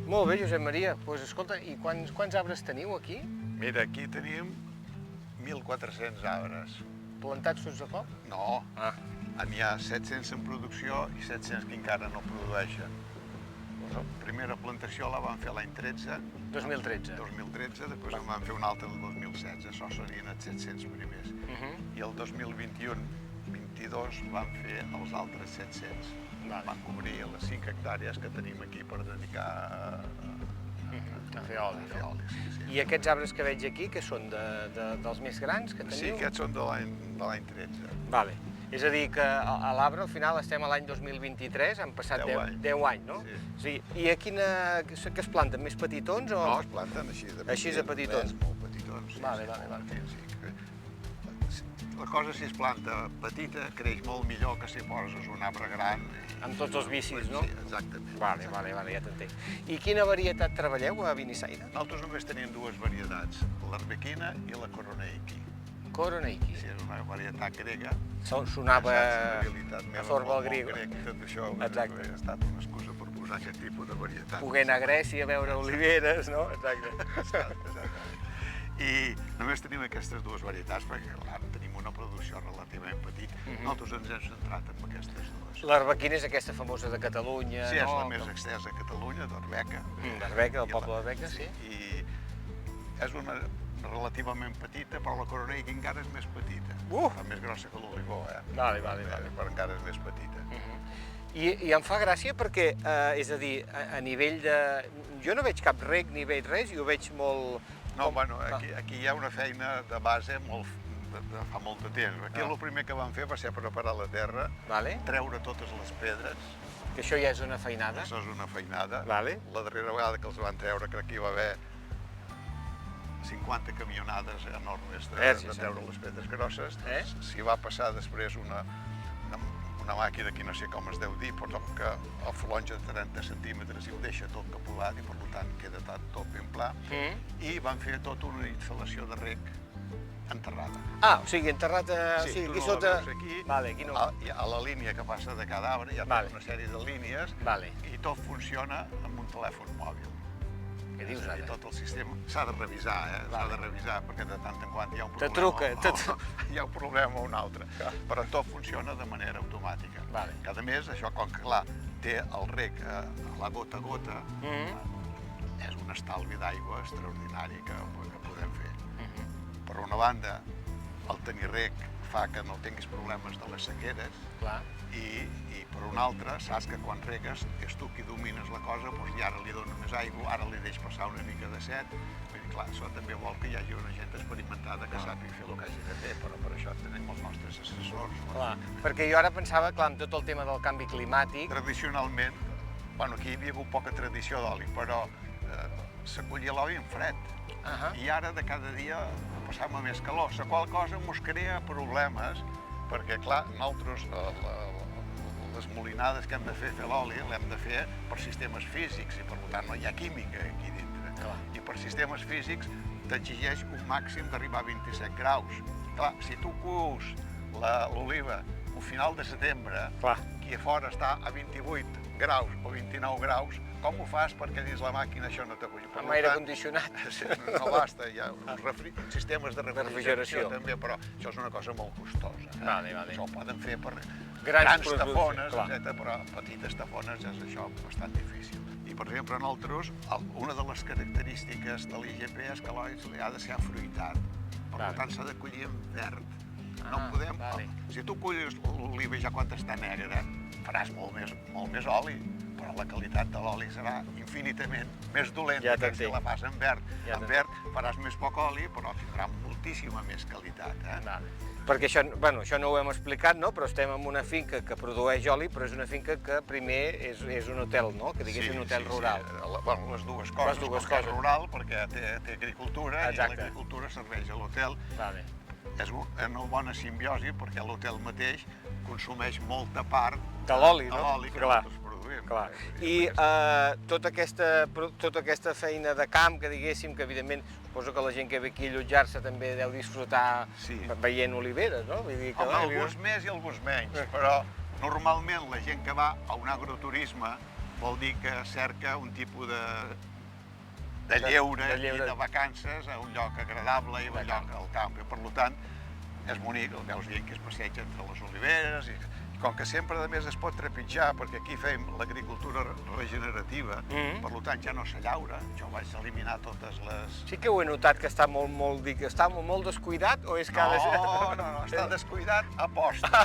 Molt bé, Josep Maria. Doncs escolta, i quants arbres teniu aquí? Mira, aquí tenim 1.400 arbres. Plantats tots a cop? No, Ah. n'hi ha 700 en producció i 700 que encara no produeixen. La primera plantació la van fer l'any 13. 2013. 2013, després en van fer una altra el 2016, això serien els 700 primers. I el 2021-22 van fer els altres 700. Van cobrir les 5 hectàrees que tenim aquí per dedicar A fer oli. a fer oli. Sí. I aquests arbres que veig aquí, que són dels més grans que teniu? Sí, aquests són de l'any 13. Vale. És a dir, que a l'Arbre, al final, estem a l'any 2023, han passat 10 anys, no? Sí. I a quina... que es planten? Més petitons o...? No, es planten així de petitons. Així de petitons. Molt petitons. Sí, Vale. La cosa, si es planta petita, creix molt millor que si poses un arbre gran. Amb tots els vicis, no? Sí, exactament. Vale, ja t'entenc. I quina varietat treballeu a Binissaire? Nosaltres només tenim dues varietats, l'arbequina i la coroneiki. Coroneiki. Sí, és una varietat grega. Sonava a Zorba el grec. Tot això Exacte. ha estat una excusa per posar aquest tipus de varietat. Poder anar a Grècia a veure oliveres, no? Exacte. I només tenim aquestes dues varietats perquè, clar, tenim una producció relativament petita. Nosaltres ens hem centrat en aquestes dues. L'arbequina és aquesta famosa de Catalunya, Sí, és no? la més extensa a Catalunya, d'Arbeca. D'Arbeca, del poble d'Arbeca, sí. I és una relativament petita, però la coroneiki encara és més petita. És més grossa que l'olivó, Vale. Però encara és més petita. I em fa gràcia perquè, és a dir, a nivell de... Jo no veig cap reg ni veig res i ho veig molt... No, bueno, aquí hi ha una feina de base de fa molt de temps. Aquí el primer que van fer va ser preparar la terra, treure totes les pedres. Que això ja és una feinada. Això és una feinada. La Vale. darrera vegada que els van treure crec que hi va haver 50 camionades enormes de treure les pedres grosses. S'hi va passar després una màquina que no sé com es deu dir, però que el flonja de 30 centímetres i ho deixa tot capolat i per tant queda tot ben pla. I van fer tota una instal·lació de reg enterrada. Ah, o sigui, enterrat Sí, tu aquí no sota... la veus aquí, Vale, aquí no. a la línia que passa de cada arbre hi ha tota una sèrie de línies i tot funciona amb un telèfon mòbil. Què dius ara? I tot el sistema s'ha de revisar, s'ha de revisar perquè de tant en quant hi ha un Te problema. truca. Hi ha un problema o un altre, però tot funciona de manera automàtica. Que a més, això, com que clar, té el reg a la gota a gota, és un estalvi d'aigua extraordinari que podem fer. Per una banda, el tenir reg fa que no tinguis problemes de les sequeres i per una altra, saps que quan regues és tu qui domines la cosa i ara li dono més aigua, ara li deix passar una mica de set. Vull dir, clar, això també vol que hi hagi una gent experimentada que sàpiga fer el que hagi de fer, però per això tenim els nostres assessors. Clar, perquè jo ara pensava, clar, amb tot el tema del canvi climàtic... Tradicionalment, bueno, aquí hi havia hagut poca tradició d'oli, però s'acollia l'oli en fred. I ara de cada dia passam a més calor. La qual cosa ens crea problemes perquè, clar, nosaltres les molinades que hem de fer l'oli l'hem de fer per sistemes físics i per tant no hi ha química aquí dintre. I per sistemes físics t'exigeix un màxim d'arribar a 27 graus. Clar, si tu cuus l'oliva al final de setembre, aquí a fora està a 28 graus o 29 graus, com ho fas perquè dins la màquina això no t'acull? Amb aire condicionat. No basta, hi ha uns sistemes de refrigeració també, però això és una cosa molt costosa. Això ho poden fer per grans tafones, però petites tafones és això bastant difícil. I, per exemple, nosaltres, una de les característiques de l'IGP és que l'oli ha de ser afruitat. Per tant, s'ha de collir en verd. No podem... Si tu collis l'oliva ja quan està negra, faràs molt més oli, però la qualitat de l'oli serà infinitament més dolenta que si la fas en verd. En verd faràs més poc oli, però tindrà moltíssima més qualitat. Perquè això no ho hem explicat, però estem en una finca que produeix oli, però és una finca que primer és un hotel, que digués un hotel rural. Bueno, les dues coses, perquè és rural, perquè té agricultura i l'agricultura serveix a l'hotel. És una bona simbiosi perquè l'hotel mateix consumeix molta part de l'oli que nosaltres produïm. I tota aquesta feina de camp, que diguéssim, que evidentment suposo que la gent que ve aquí a allotjar-se també deu disfrutar veient oliveres, no? Alguns més i alguns menys, però normalment la gent que va a un agroturisme vol dir que cerca un tipus de lleure i de vacances a un lloc agradable i un lloc al camp. Per tant, és bonic, el veus gent que es passeja entre les oliveres i com que sempre a més es pot trepitjar, perquè aquí fem l'agricultura regenerativa, per tant ja no se llaura, jo vaig eliminar totes les... Sí que ho he notat, que està molt descuidat, o és que... No, està descuidat a posta.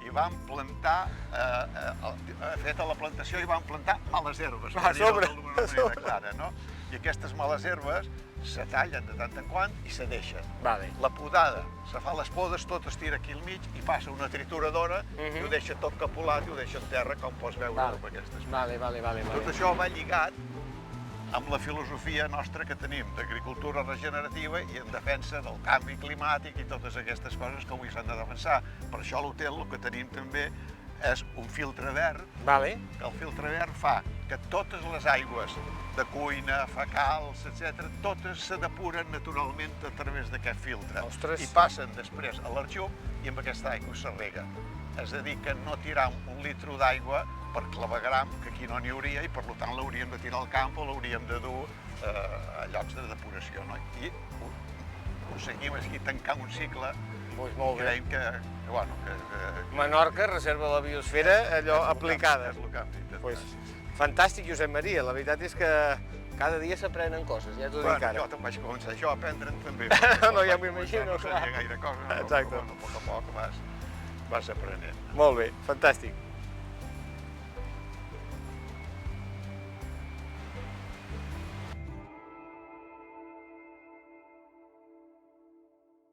I vam plantar, feta la plantació, i vam plantar males herbes, per dir-ho d'alguna manera clara, no? I aquestes males herbes se tallen de tant en quant i se deixen. La podada, se fa les podes, tot es tira aquí al mig i passa una trituradora i ho deixa tot capolat i ho deixa en terra, com pots veure amb aquestes. Tot això va lligat amb la filosofia nostra que tenim d'agricultura regenerativa i en defensa del canvi climàtic i totes aquestes coses que avui s'han de defensar. Per això a l'hotel el que tenim també és un filtre verd, que el filtre verd fa que totes les aigües de cuina, fecals, etc., totes se depuren naturalment a través d'aquest filtre i passen després a l'arxop i amb aquesta aigua se rega. És a dir, que no tiram un litre d'aigua per clavegram, que aquí no n'hi hauria, i per tant l'hauríem de tirar al camp o l'hauríem de dur a llocs de depuració. I aconseguim aquí tancar un cicle i creiem que... Menorca, reserva de la biosfera, allò aplicada. Fantàstic, Josep Maria, la veritat és que cada dia s'aprenen coses, ja t'ho dic ara. Jo te'n vaig començar jo a aprendre'n també. No, ja m'ho imagino, clar. No sabia gaire cosa, però a poc a poc vas aprenent. Molt bé, fantàstic.